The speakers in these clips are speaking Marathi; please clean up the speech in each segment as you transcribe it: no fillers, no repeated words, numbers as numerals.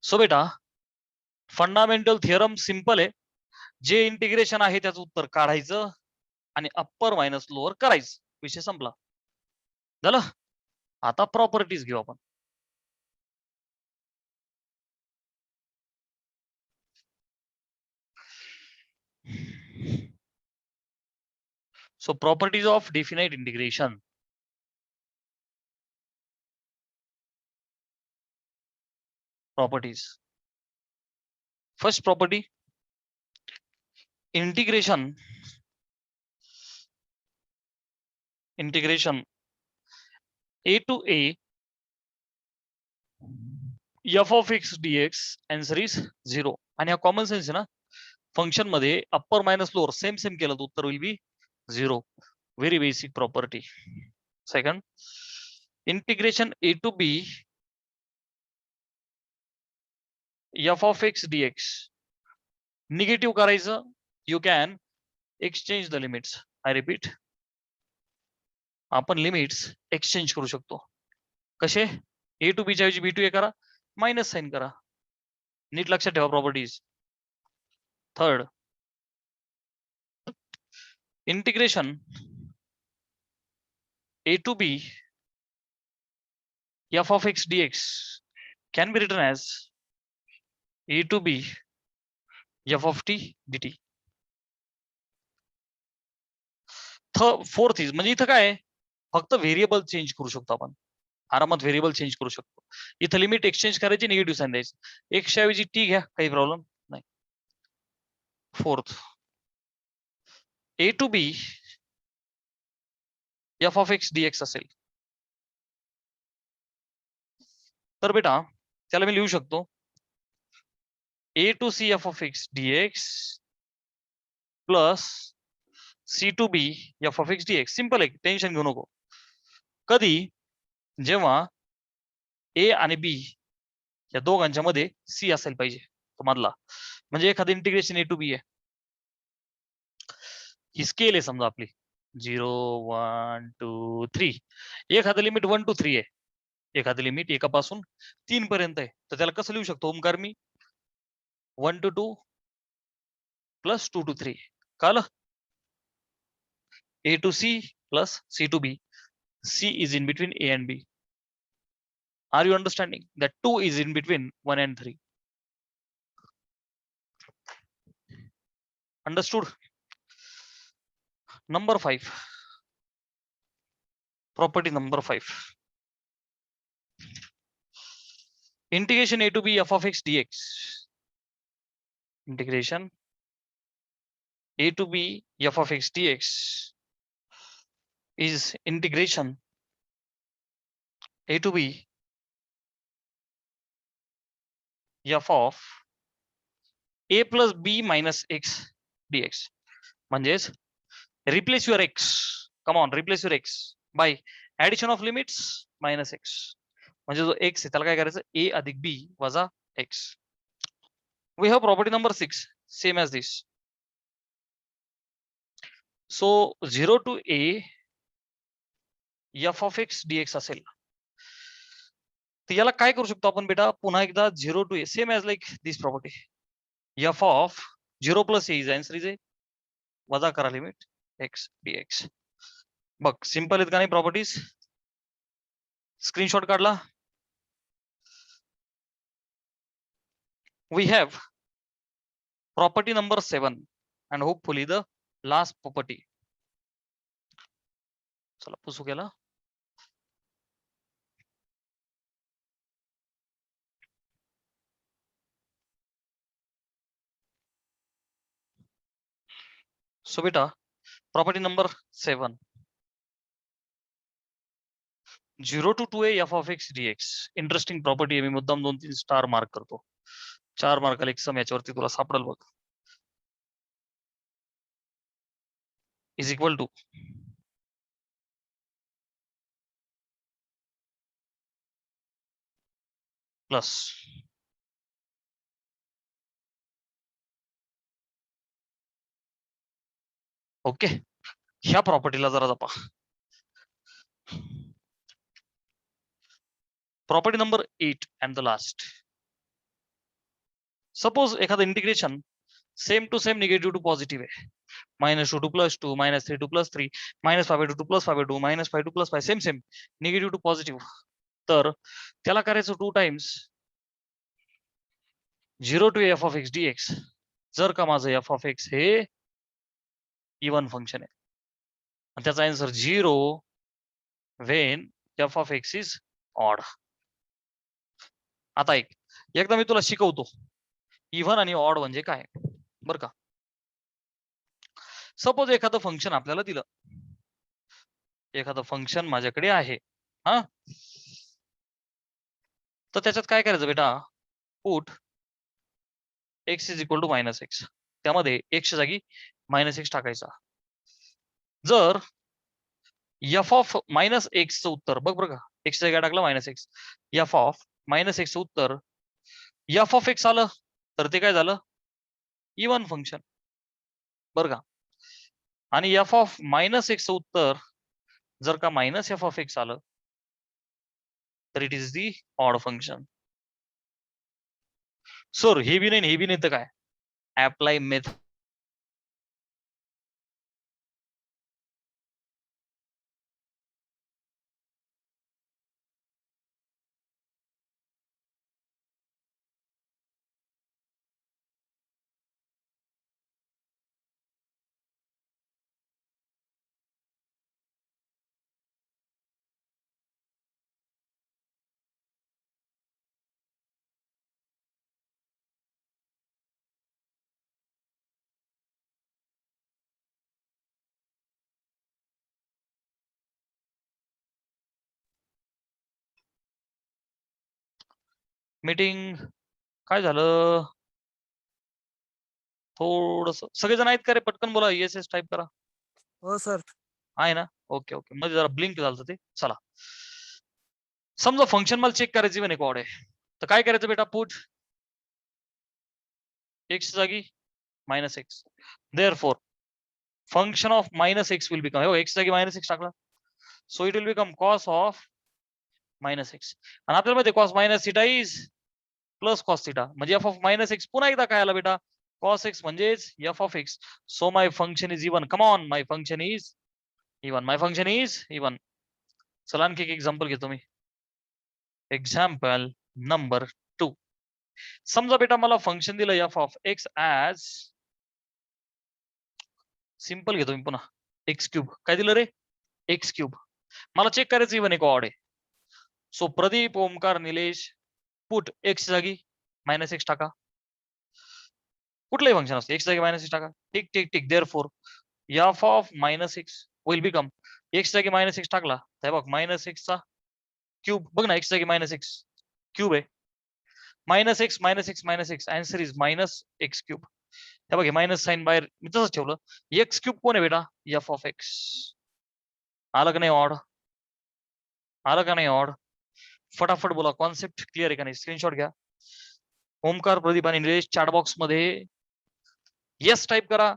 सो बेटा फंडामेंटल थिअरम सिंपल आहे. जे इंटिग्रेशन आहे त्याचं उत्तर काढायचं आणि अप्पर मायनस लोअर करायचं, विषय संपला. झालं. आता प्रॉपर्टीज घेऊ आपण. So properties of definite integration. Properties. First property, integration a to a f of x dx answer is 0. आणि हा कॉमन सेन्स आहे ना. फंक्शन मध्ये अप्पर मायनस लोअर सेम केलं तर उत्तर will be 0. Very basic property. Second, integration a to b f of x dx negative करायचं. You can exchange the limits. I repeat, आपण लिमिट्स एक्सचेंज करू शकतो. कसे? ए टू बी च्या ऐवजी बी टू ए करा, मायनस साइन करा. नीट लक्षात ठेवा properties. Third, integration a to b f of x dx can be written as a to b f of t dt. Fourth is म्हणजे इथं काय फक्त व्हेरिएबल चेंज करू शकतो आपण. आरामात व्हेरिएबल चेंज करू शकतो. इथं लिमिट एक्सचेंज करायची, निगेटिव्ह साइन द्यायचं. x च्या ऐवजी t घ्या, काही प्रॉब्लेम नाही. Fourth, a to b f of x dx असेल तर बेटा त्याला मी लिहू शकतो a to c f of x dx plus c to b f of x dx. Simple आहे, टेन्शन घेऊ नको. कधी? जेव्हा a आणि b या दोघांच्या मध्ये c असेल पाहिजे तो मधला. म्हणजे एखादं इंटिग्रेशन a to b आहे, ही स्केल आहे समजा आपली 0 1 2 3. एखादं लिमिट 1 to 3 आहे, एखादं लिमिट एकापासून 3 पर्यंत आहे. तर त्याला कसं लिहू शकतो ओमकार मी? 1 to 2 प्लस 2 to 3. कळलं? a to c plus c to b. C is in between a and b. Are you understanding that 2 is in between 1 and 3? Understood? Number 5. Property number 5. Integration a to b f of x dx. Integration a to b f of x dx is integration a to b f of a plus b minus x dx. म्हणजेच replace your x. Come on, replace your x by addition of limits minus x. म्हणजे जो x आहे त्याला काय करायचं? a अधिक b वजा x. We have property number 6, same as this. So 0 to a f of x dx असेल तर याला काय करू शकतो आपण बेटा? पुन्हा एकदा 0 to a same as like this property. f of 0 plus a is answer is a वजा करा लिमिट x dx. बघ सिंपल आहेत का नाही प्रॉपर्टीज? स्क्रीनशॉट काढला? We have property number 7 and hopefully the last property. चला पुसू केला. So beta property number 7, 0 to 2a f of x dx. Interesting property आहे. मी मुद्दाम 2-3 स्टार मार्क करतो. 4 मार्काला एक सम याच्यावरती तुला सापडेल बघ. Is equal to plus okay. ह्या प्रॉपर्टीला जरा जपा. Property number 8 and the last. Suppose एखादं integration same to same negative to positive आहे, -2 to +2, -3 to +3, -5/2 to +5/2, -5 to +5, same same negative to positive. तर त्याला करायचं 2 times 0 to f of x dx. जर का माझं f of x हे इव्हन फंक्शन आहे आणि त्याचा answer 0 when f of x is odd. आता एकदा मी तुला शिकवतो इव्हन आणि ऑड म्हणजे काय, बरं का. सपोज एखादं फंक्शन आपल्याला दिलं, एखादं फंक्शन माझ्याकडे आहे, हा, तर त्याच्यात काय करायचं बेटा, put x is equal to -x. त्यामध्ये x च्या जागी -x टाकायचा. जर f ऑफ -x चं उत्तर बघ बरं का, x च्या जागी टाकलं -x, f ऑफ -x चं उत्तर f ऑफ x आलं तर ते काय झालं, इव्हन फंक्शन, बरं का. आणि f ऑफ -x चं उत्तर जर का -f ऑफ x आलं तर it is the odd function. Sir हे बी नाही हे बी नाही तर काय, अप्लाय मेथड. मीटिंग काय झालं, थोडस सगळेजण आहेत का रे, पटकन बोला, ESS टाईप करा. हो सर. आहे ना, ओके ओके, मध्ये जरा ब्लिंक झालं ते. चला, समजा फंक्शन मला चेक करायची म्हणे कॉड आहे, तर काय करायचं बेटा, पुट x जागी -x. Therefore function of -x will become, x जागी -x टाकला, so it will become cos of -x. आणि आपल्याला माहिती cos minus theta is plus cos theta, म्हणजे f ऑफ -x पुन्हा एकदा काय आला बेटा, कॉस x म्हणजेच f of x. So my function is even, come on, my function is even, my function is even. चला आणखी एक एक्झाम्पल घेतो मी. Example number 2. समजा बेटा मला फंक्शन दिलं f of x as, simple घेतो मी पुन्हा, x³. काय दिलं रे, x³. मला चेक करायचं इवन एक ऑड आहे. So Pradeep, Omkar, Nilesh, put x जागी -x टाका. कुठलंही फंक्शन असतं x जागी -x टाका. ठीक ठीक ठीक. Therefore f of -x will become, x जागी -x टाकला तर बघ -x चा क्यूब, बघ ना x जागी -x क्यूब आहे, -x -x answer is -x³. हे बघ, मायनस साइन बाहेर मी तसंच ठेवलं. x³ कोण आहे बेटा, f ऑफ x. आलं का नाही ऑड, आलं का नाही ऑड, फटाफट बोला, कॉन्सेप्ट क्लिअर आहे का नाही, स्क्रीनशॉट घ्या. ओमकार, प्रदीप आणि निलेश चॅट बॉक्स मध्ये येस टाईप करा,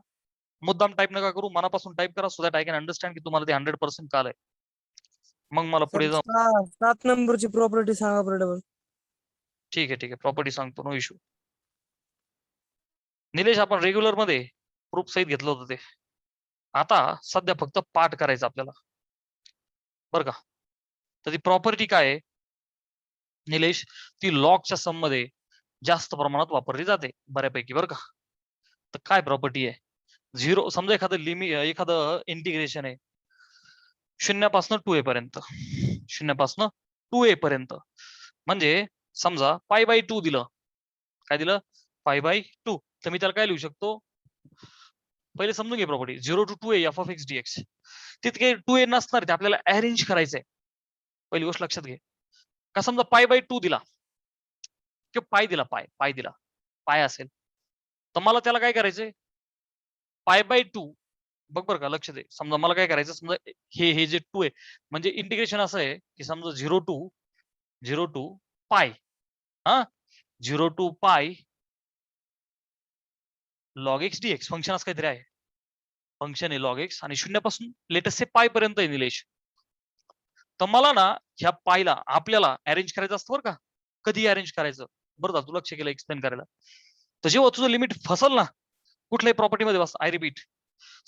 मुद्दाम टाईप नका करू, मनापासून टाईप करा, so that I can understand की तुम्हाला ते 100% कळलंय. मग मला पुढे जाऊ. 7 नंबरची प्रॉपर्टी सांगा बरं डबल. ठीक आहे ठीक आहे, प्रॉपर्टी सांगतो, नो इश्यू. निलेश, आपण रेग्युलर मध्ये प्रूफ सहित घेतलं होतं ते, आता सध्या फक्त पाठ करायचं आपल्याला, बरं का. तर ती प्रॉपर्टी काय आहे निलेश, ती लॉगच्या सम मध्ये जास्त प्रमाणात वापरली जाते बऱ्यापैकी, बरं का. तर काय प्रॉपर्टी आहे, 0, समजा एखादं लिमिट, एखादं इंटिग्रेशन आहे 0 पासून 2a पर्यंत, 0 पासून 2a पर्यंत, म्हणजे समजा π/2 दिलं, काय दिलं, π/2, तर मी त्याला काय लिहू शकतो, पहिले समजून घे property. 0 to 2a f of x dx. तितके 2a नसणार, ते आपल्याला अरेंज करायचंय, पहिली गोष्ट लक्षात घे. का समजा π/2 दिला किंवा पाय दिला, पाय दिला, पाय असेल तर मला त्याला काय करायचंय, π/2, बघ बरं का, लक्ष दे. समजा मला काय करायचं, समजा हे जे 2 आहे, म्हणजे इंटिग्रेशन असं आहे की समजा 0 to पाय, हा, 0 to पाय log x dx, फंक्शन असं काहीतरी आहे, फंक्शन आहे log x, आणि 0 पासून लेटेस्ट से पाय पर्यंत आहे निलेश. तर मला ना ह्या पायला आपल्याला अरेंज करायचं असतं, बरं का. कधी अरेंज करायचं, बरं झालं तू लक्ष केलं एक्सप्लेन करायला. तर जेव्हा तुझं लिमिट फसल ना कुठल्याही प्रॉपर्टीमध्ये बस, आय रिपीट,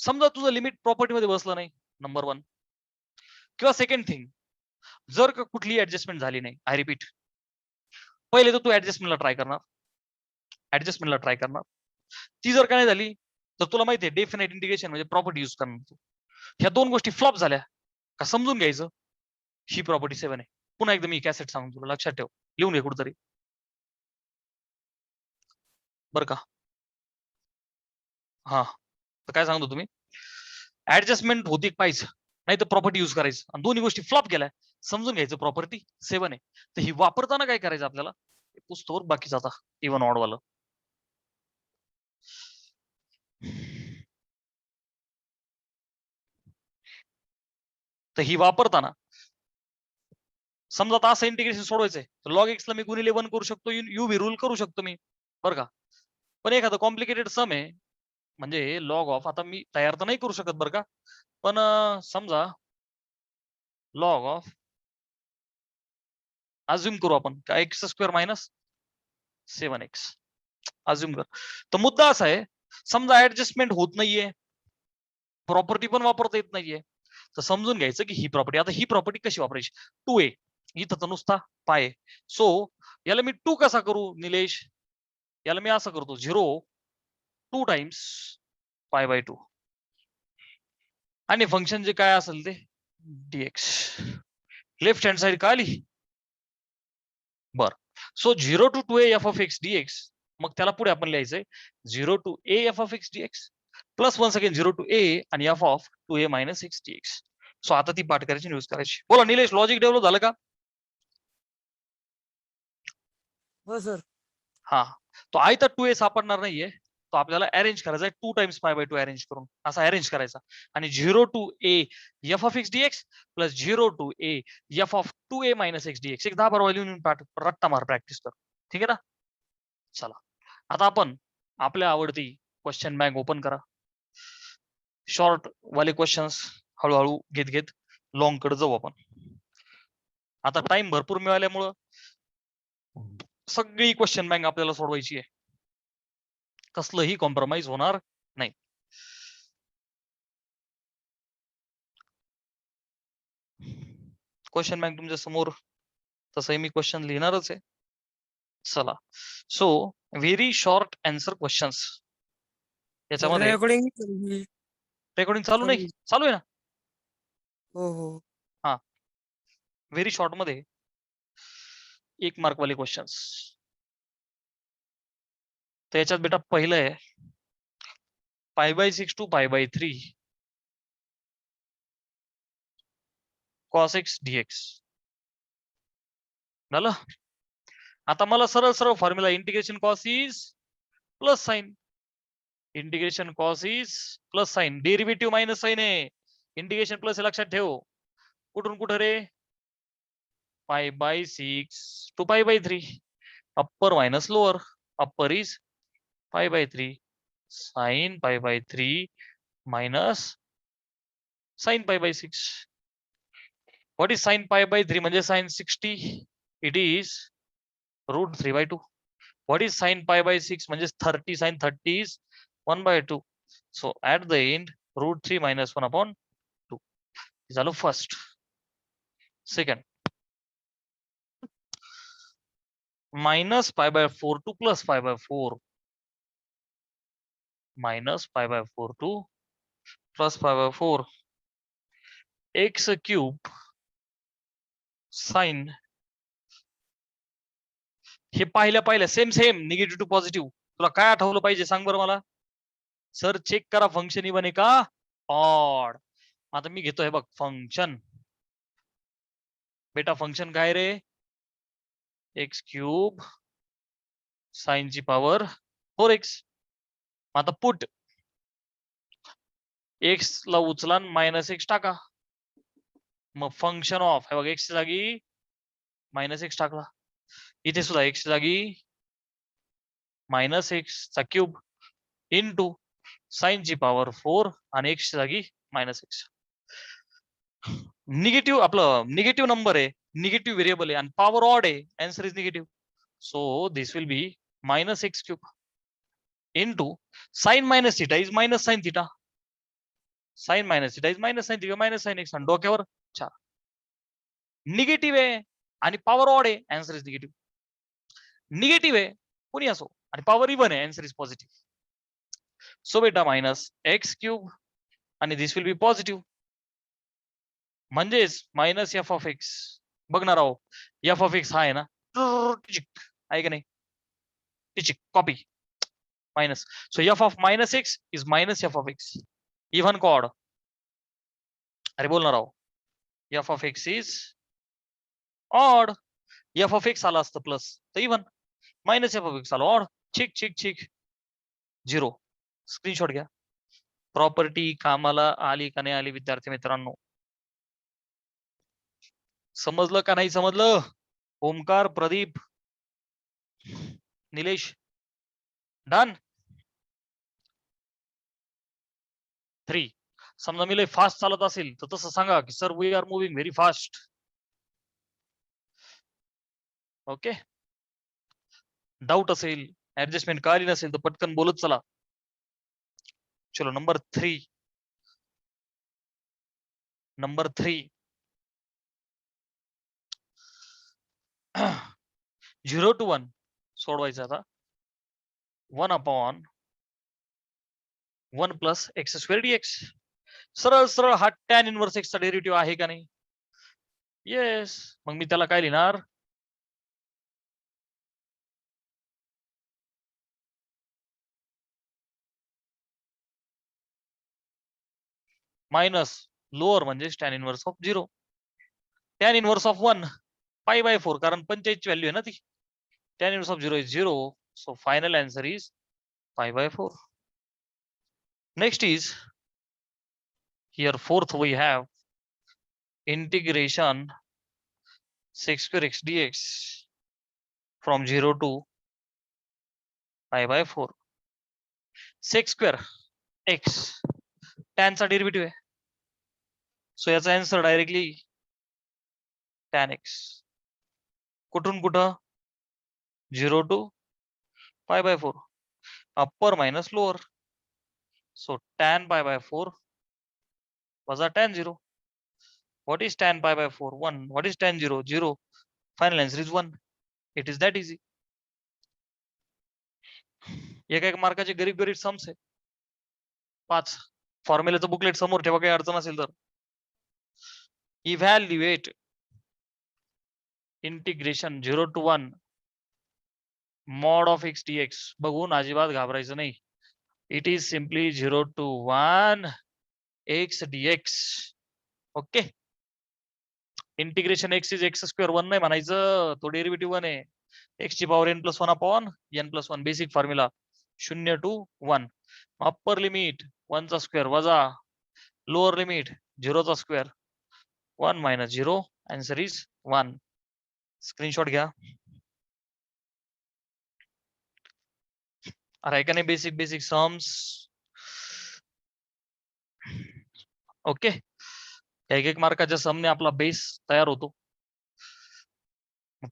समजा तुझं लिमिट प्रॉपर्टीमध्ये बसलं नाही, नंबर 1, किंवा सेकंड थिंग, जर का कुठली ऍडजस्टमेंट झाली नाही, आय रिपीट, पहिले तर तू ऍडजस्टमेंटला ट्राय करणार, ती जर का नाही झाली तर तुला माहितीये डेफिनेट इंटिग्रेशन म्हणजे प्रॉपर्टी युज करणार तू. ह्या 2 गोष्टी फ्लॉप झाल्या का समजून घ्यायचं ही प्रॉपर्टी 7 आहे. पुन्हा एकदा मी कॅसेट सांगतो तुला, लक्षात ठेव, लिहून घे कुठतरी बरं का. हा, तर काय सांगतो तुम्ही, ऍडजस्टमेंट होती पाहिजे, नाही तर प्रॉपर्टी युज करायचं, आणि दोन्ही गोष्टी फ्लॉप गेल्या समजून घ्यायचं प्रॉपर्टी 7 आहे. तर ही वापरताना काय करायचं आपल्याला, पुस्तकावर बाकीच आता इव्हन ऑड वाला. तर ही वापरताना समजा आता असं इंटिग्रेशन सोडवायचंय तर लॉग एक्स ला मी गुणिले 1 करू शकतो, यू व्ही रूल करू शकतो मी, बरं का. पण एखादं कॉम्प्लिकेटेड सम आहे म्हणजे लॉग ऑफ, आता मी तयार तर नाही करू शकत बरं का, पण समजा लॉग ऑफ अज्युम करू आपण का x² मायनस 7x अज्युम कर. तर मुद्दा असा आहे, समजा ऍडजस्टमेंट होत नाहीये, प्रॉपर्टी पण वापरता येत नाहीये, तर समजून घ्यायचं की ही प्रॉपर्टी, आता ही प्रॉपर्टी कशी वापरायची, 2a इथं तर नुसता पाय, सो याला मी 2 कसा करू निलेश, याला मी असं करतो 0 2 टाइम्स π/2 आणि फंक्शन जे काय असेल ते dx, लेफ्ट हँड साइड का आली, बर. So 0 to 2a f of x dx, मग त्याला पुढे आपण लिहायचंय 0 to a f of x dx plus once again 0 to a आणि f of 2a minus x dx. So आता ती पाठ करायची, यूज करायची. बोला निलेश, लॉजिक डेव्हलप झालं का? हो सर. हा, तो आहे तर 2a सापडणार नाहीये, तो आपल्याला अरेंज करायचा आहे 2 टाइम्स π/2 अरेंज करून, असा अरेंज करायचा, आणि 0 to a f of x dx plus 0 to a f of 2a minus x dx, एक 10 बार लिहून रट्टा मार प्रॅक्टिस कर, ठीक आहे ना. चला आता आपण आपल्या आवडती क्वेश्चन बँक ओपन करा, शॉर्ट वाले क्वेश्चन्स हळूहळू घेत घेत लॉंग कडे जाऊ आपण. आता टाइम भरपूर मिळाल्यामुळं सगळी क्वेश्चन बँक आपल्याला सोडवायची आहे, कसलंही कॉम्प्रोमाइज होणार नाही. क्वेश्चन बँक तुमच्या समोर, तसंही मी क्वेश्चन लिहिणारच आहे. चला, so very short answer questions, याच्यामध्ये रेकॉर्डिंग रेकॉर्डिंग चालू नाही, चालू आहे ना. हो हो. हा, व्हेरी शॉर्ट मध्ये 1 मार्क वाले क्वेश्चन्स. तर याच्यात बेटा पहिलं आहे π/6 to π/3 cos x dx. झालं. आता मला सरळ सरळ formula, integration cos is plus sine, integration cos is plus sine, derivative minus sine आहे, इंटिग्रेशन प्लस आहे, लक्षात ठेव. कुठून कुठं रे, π/6 to π/3, upper minus lower, upper is π/3 sine π/3 minus sine π/6. What is sine π/3 म्हणजे sine 60, it is √3/2. What is sine π/6 म्हणजे 30, sine 30 is 1/2. So at the end √3 minus 1/2 झालं first. Second, minus π/4 to plus π/4, minus π/4 to plus π/4, x³ sign, हे पाहिल्या same same negative to positive. तुला काय आठवलं पाहिजे सांग बरं मला. सर चेक करा फंक्शन इवन आहे का ऑड. आता मी घेतोय बघ फंक्शन, बेटा फंक्शन काय रे, x³ साइन ची पॉवर 4x. आता पुट x ला उचला -x टाका, मग फंक्शन ऑफ, हे बघ x जागी -x टाकला, इथे सुद्धा x जागी -x चा क्यूब इंटू साइन ची पॉवर 4 आणि x जागी -x. निगेटिव्ह, आपलं निगेटिव्ह नंबर आहे, निगेटिव्ह व्हेरिएबल आहे आणि पॉवर ऑड आहे, answer is negative. So this will be -x³ into sin minus theta is minus sin theta. Sin minus theta is minus sin theta minus sin x आणि डोक्यावर 4. निगेटिव्ह आहे आणि पॉवर ऑड आहे, आन्सर इज निगेटिव्ह. निगेटिव्ह आहे कोणी असो आणि पॉवर इव्हन आहे, आन्सर इज पॉझिटिव्ह. सो बेटा मायनस एक्स क्यूब आणि दिस विल बी पॉझिटिव्ह, म्हणजेच मायनस एफ ऑफ एक्स. बघणार आहो एफ ऑफ एक्स हा आहे ना, आहे का नाही, टिचिक copy minus. So f of minus x is minus f of x, even odd. अरे बोलणार आहो f of x is odd. F of x आला असतं प्लस तर even, minus f of x आला ऑड. छिक छिक छिक 0. स्क्रीनशॉट घ्या. प्रॉपर्टी कामाला आली का नाही आली विद्यार्थी मित्रांनो, समजलं का नाही समजलं? ओमकार, प्रदीप, निलेश, डन. 3. समजा मी लय फास्ट चालत असेल तर तसं सांगा की sir we are moving very fast. Okay, doubt असेल, ऍडजस्टमेंट कळाली नसेल तर पटकन बोलत चला. चलो नंबर 3. नंबर 3 0 to 1 सोडवायचं आता. 1/1 प्लस एक्स स्क्वेअर डीएक्स. सरळ सरळ हा टॅन इनवर्स एक्सचा डेरिव्हेटिव्ह आहे का नाही? येस. मग मी त्याला काय लिहिणार, मायनस लोअर म्हणजे tan inverse of 0, tan inverse of 1 π/4, कारण 45 ची व्हॅल्यू आहे ना ती. Tan inverse of 0 is 0, so final answer is π/4. Next is here fourth we have integration sec square x dx from 0 to π/4. sec square x tan चा डेरिव्हेटिव्ह आहे, सो याचा आन्सर डायरेक्टली tan x. कुठून कुठं? 0 to π/4, upper minus lower, so tan π/4 वजा tan 0. What is tan π/4? 1. What is tan 0? 0. Final answer is 1. It is that easy. एक मार्काचे गरीब गरीब सम्स आहे 5. फॉर्म्युलाचं बुकलेट समोर ठेवा, काही अडचण असेल तर. Evaluate integration 0 to 1 mod of x dx. बघून अजिबात घाबरायचं नाही. It is simply 0 to 1 x dx. Okay, integration x is x square 1 नाही म्हणायचं, तो डेरिव्हेटिव्ह 1 आहे. x ची power n+1/n+1 basic formula 0 to 1. Upper limit 1 चा स्क्वेअर वजा लोअर लिमिट 0 चा स्क्वेअर 1 - 0. Answer is 1. स्क्रीनशॉट घ्या. अरे का नाही बेसिक बेसिक सम्स. ओके, एक एक मार्काच्या समने आपला बेस तयार होतो.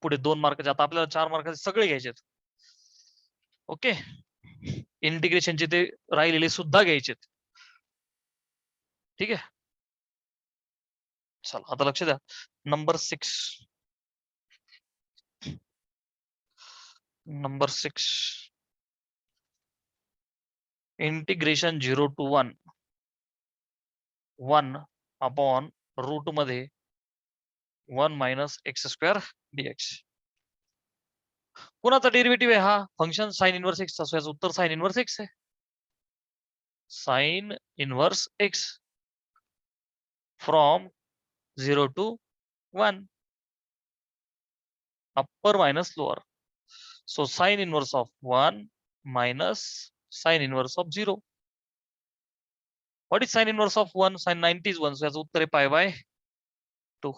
पुढे 2 मार्काचे, आता आपल्याला 4 मार्काचे सगळे घ्यायचेत. ओके, इंटिग्रेशनचे ते राहिलेले सुद्धा घ्यायचेत. ठीक आहे, चला आता लक्ष द्या. नंबर 6. नंबर 6 इंटिग्रेशन 0 to 1 1/रूट मध्ये 1 - x² dx. कोणाचा डेरिव्हेटिव्ह आहे हा फंक्शन? साइन इनवर्स एक्स चा. याचं उत्तर साइन इनवर्स एक्स आहे. Sine inverse x from 0 to 1, upper minus lower, so sine inverse of 1 minus sine inverse of 0. What is sine inverse of 1? Sine 90 is 1, so याचं उत्तर आहे π/2.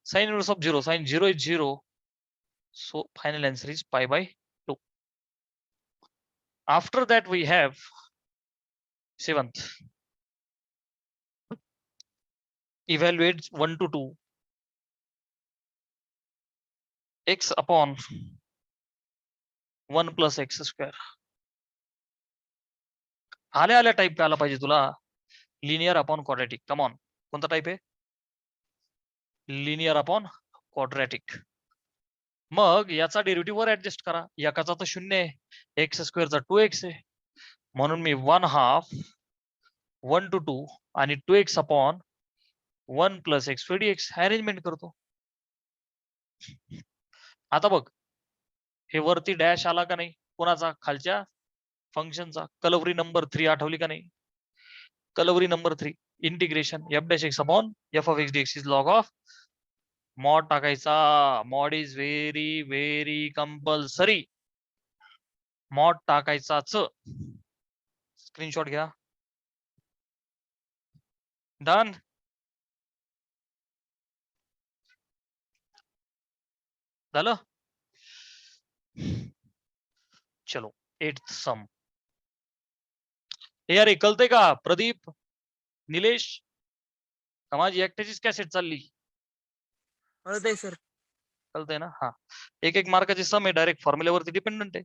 Sine inverse of 0, sine 0 is 0, so final answer is π/2. After that we have 7th. Evaluate 1 to 2 x upon 1 plus x square. आल्या आल्या टाईप आला पाहिजे तुला, linear upon quadratic. Come on, कोणता टाईप आहे? Linear upon quadratic. मग याचा डेरिव्हेटिव्ह वर ऍडजस्ट करा. एकाचा तर 0 आहे, एक्स स्क्वेअरचा 2x आहे, म्हणून मी 1/2 1 to 2 आणि 2x upon 1 + x dx arrangement करतो. आता बघ, हे वरती डॅश आला का नाही, कोणाचा? खालच्या फंक्शनचा. कलवरी नंबर 3 आठवली का नाही? Corollary number 3, integration f' upon f of x dx is log of mod टाकायचा. Mod is very very compulsory. Mod टाकायचाच. स्क्रीनशॉट घ्या. डन. झालं. चलो 8th सम. हे यार कळतंय का प्रदीप, निलेश? का माझी एकट्याचीच कॅसेट चालली? कळतंय सर. कळतंय ना? हा, एक एक मार्काची सम आहे, डायरेक्ट फॉर्म्युल्यावरती डिपेंडंट आहे.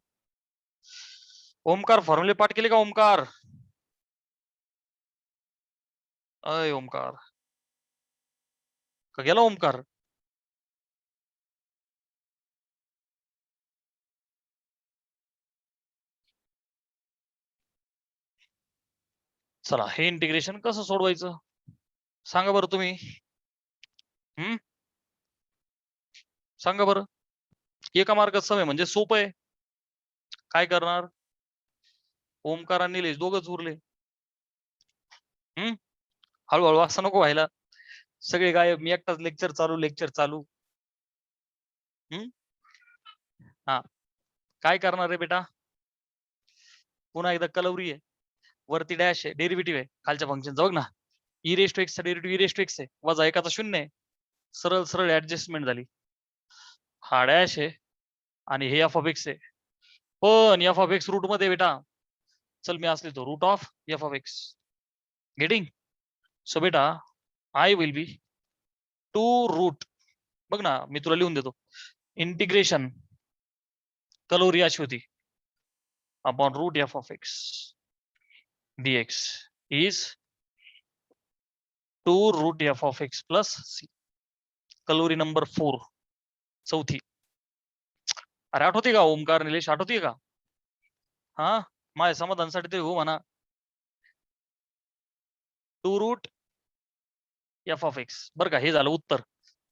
ओमकार फॉर्म्युले पाठ केले का? ओमकार, अय ओमकार, का गेला ओमकार? चला, हे इंटिग्रेशन कसं सोडवायचं सांगा बरं तुम्ही. सांगा बरं. एका मार्गात सम आहे म्हणजे सोपं आहे. काय करणार? ओमकार आणि निलेश दोघच उरले. हळूहळू असं नको व्हायला, सगळे गायब, मी एकटाच लेक्चर चालू. हा, काय करणार आहे बेटा? पुन्हा एकदा कलवरी आहे, वरती डॅश आहे, डेरिव्हेटिव्ह आहे खालच्या फंक्शन. बघ ना, e⁻x चा डेरिव्हेटिव्ह e⁻x आहे, वजा एकाचा 0 आहे. सरळ सरळ ऍडजस्टमेंट झाली. हा डॅश आहे आणि हे f of x आहे, पण f of x रूट मध्ये बेटा. चल मी असले तो root of f of x. Getting? So बेटा आय विल बी 2 रूट. बघ ना, मी तुला लिहून देतो. इंटिग्रेशन कलोरी अशी होती, upon root f of x dx is 2 root f of x plus c. Corollary number 4, चौथी. अरे आठवते का ओमकार, निलेश, आठवते का? हा, माझ्या समाधानासाठी तरी हो म्हणा. 2 रूट f of x. बरं का, हे झालं उत्तर.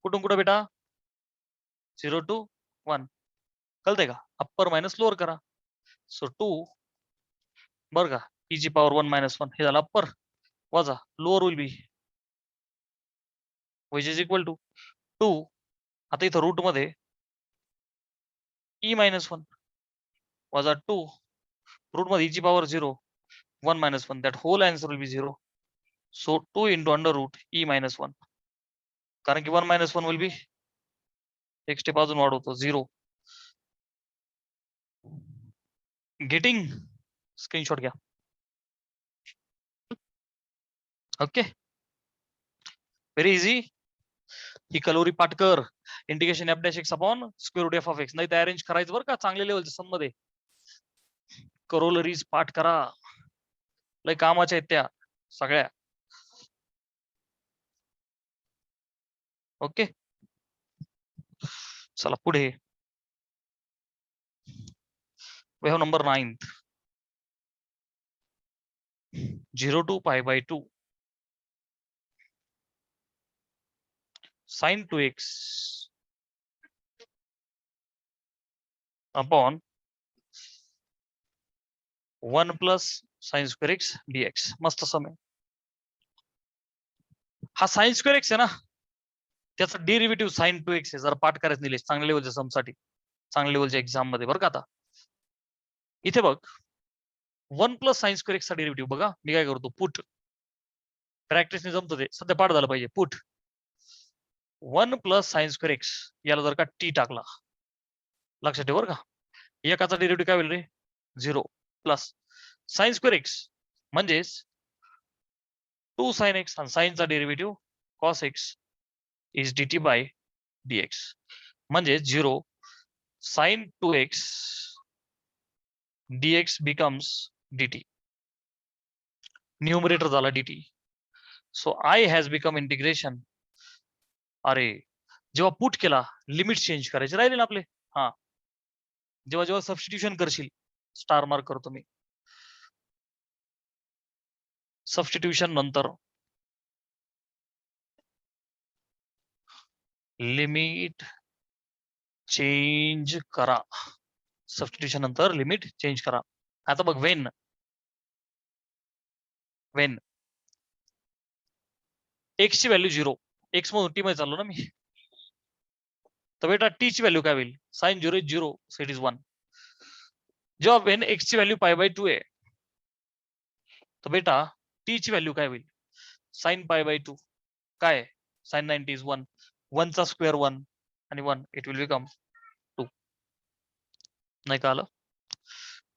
कुठून कुठं बेटा? 0 to 1. कळतंय का? अप्पर मायनस लोअर करा. सो 2, बरं का, e⁻1 - 1 हे झालं अप्पर, वजा lower will be which is equal to 2. आता इथं रूट मध्ये e-1 वजा 2, रूट मध्ये e⁻0 1 - 1, that whole answer will be 0. So 2 into under root e-1, कारण की 1 - 1 will be एक स्टेप अजून वाढवतो 0. गेटिंग? स्क्रीनशॉट घ्या. Okay, very easy. ही कलोरी पाठ कर. Integration f' upon square root f of x. नाही तर अरेंज करायचं बरं का, चांगल्या लेवलच्या सम मध्ये. करोलरीज पाठ करा, लय कामाच्या आहेत त्या सगळ्या. ओके, चला पुढे. we have number 9th. 0 to π/2 sin 2x upon 1 plus sin square x dx. मस्त सम आहे हा. sin square x आहे ना, त्याचा डेरिव्हेटिव्ह sin 2x आहे. जर पाठ करायचं निलेश, चांगल्या लेवलच्या सम साठी, चांगल्या लेवलच्या एक्झाम मध्ये बरं का. आता इथे बघ, 1 plus sin square x चा डेरिव्हेटिव्ह बघा. मी काय करतो, पुट. प्रॅक्टिसने जमतो ते, सध्या पाठ झालं पाहिजे. Put 1 plus sin square x, याला जर का t टाकला, लक्षात ठेव बरं का, एकाचा डेरिव्हेटिव्ह काय होईल रे? 0 प्लस sin square x म्हणजेच 2 sin x आणि sin चा derivative cos x is dt by dx, म्हणजे 0 sin 2x dx becomes dt. Numerator झाला dt. So I has become integration. अरे जेव्हा पुट केला लिमिट चेंज करायचे राहिले ना आपले. हा जेव्हा जेव्हा सबस्टिट्यूशन करशील स्टार मार्क करतो मी. सबस्टिट्यूशन नंतर लिमिट चेंज करा. सबस्टिट्यूशन नंतर लिमिट चेंज करा. आता बघ वेन एक्स ची व्हॅल्यू 0, एक्स मधून टी मध्ये चाललो ना मी. तर बेटा टी ची व्हॅल्यू काय होईल? Sine 0 is 0, so it is 1. जेव्हा वेन एक्स ची व्हॅल्यू π/2 आहे तर बेटा टी ची व्हॅल्यू काय होईल? साइन π/2 काय? Sign 90 is 1. 1 चा स्क्वेअर 1 आणि 1, इट विल बिकम 2. नाही का आलं?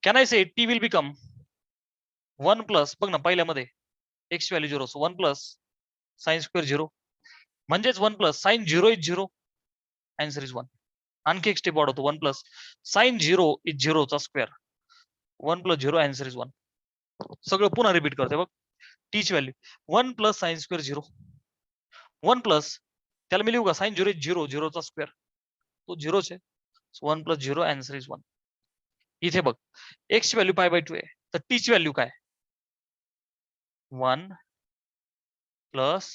Can I say T will become 1 plus, बघ ना पहिल्यामध्ये x value 0, so 1 plus sine square 0 म्हणजेच 1 plus sine 0 is 0, answer is 1. आणखी एक स्टेप वाढवतो, 1 प्लस साइन 0 इज 0 चा स्क्वेअर, 1 प्लस 0, आन्सर इज 1. सगळं पुन्हा रिपीट करते बघ. टी ची value 1 plus sine square 0, 1 plus त्याला मी लिहू का? साइन 0 इज 0, 0 चा स्क्वेअर, तो 0 आहे. 1 प्लस 0, आन्सर इज 1. इथे बघ एक्स ची व्हॅल्यू π/2 आहे तर टी ची व्हॅल्यू काय? 1 प्लस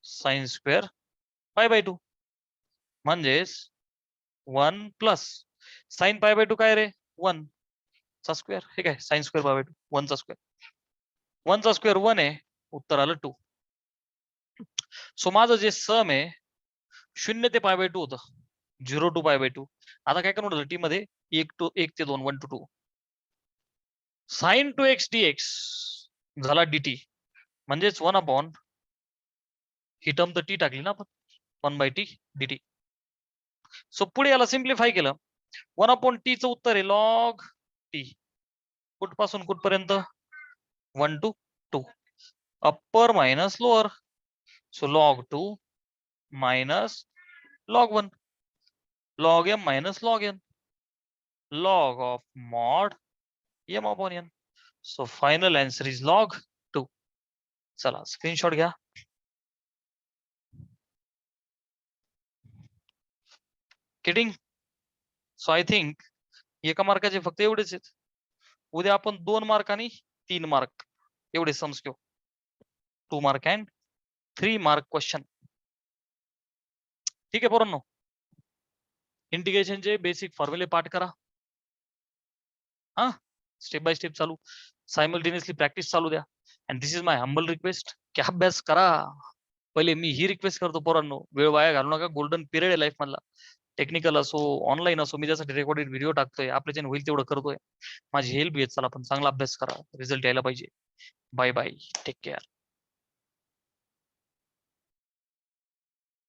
साइन स्क्वेअर π/2 म्हणजेच 1 प्लस साइन π/2 काय रे? 1 चा स्क्वेअर. हे काय? साइन स्क्वेअर π/2, 1 चा स्क्वेअर. 1 चा स्क्वेअर 1 आहे, उत्तर आलं 2. सो माझं जे सम आहे 0 ते π/2 होतं, 0 टू π/2. आता काय करणार होतं टी मध्ये? 1 ते 2, 1 to 2. साइन 2x dx झाला dt म्हणजेच 1 अपॉन ही टर्म तर टी टाकली ना आपण, 1/t dt. सो पुढे याला सिम्प्लिफाय केलं, 1 अपॉन टी चं उत्तर आहे लॉग टी. कुठपासून कुठपर्यंत? 1 to 2, upper minus lower. So log 2 minus log 1, log m minus log n, log of mod m upon n. So final answer is log 2. चला स्क्रीनशॉट घ्या. किडिंग. सो आय थिंक एका मार्काचे फक्त एवढेच आहेत. उद्या आपण 2 मार्क आणि 3 मार्क एवढे सम्स घेऊ. 2 मार्क अँड 3 मार्क क्वेश्चन. ठीक आहे पोरांनो. इंटिग्रेशनचे बेसिक फॉर्म्युले पाठ करा. हा स्टेप बाय स्टेप चालू, सायमल्टेनियसली प्रॅक्टिस चालू द्या. And this is my humble request की अभ्यास करा. पहिले मी ही रिक्वेस्ट करतो पोरांनो, वेळ वाया घालू नका. गोल्डन पिरियड आहे लाईफ मधला. टेक्निकल असो ऑनलाईन असो, मी त्यासाठी रेकॉर्डेड व्हिडिओ टाकतोय, आपल्याच्याने होईल तेवढं करतोय. माझी हेल्प घेत चला, पण चांगला अभ्यास करा, रिझल्ट यायला पाहिजे. Bye bye, take care.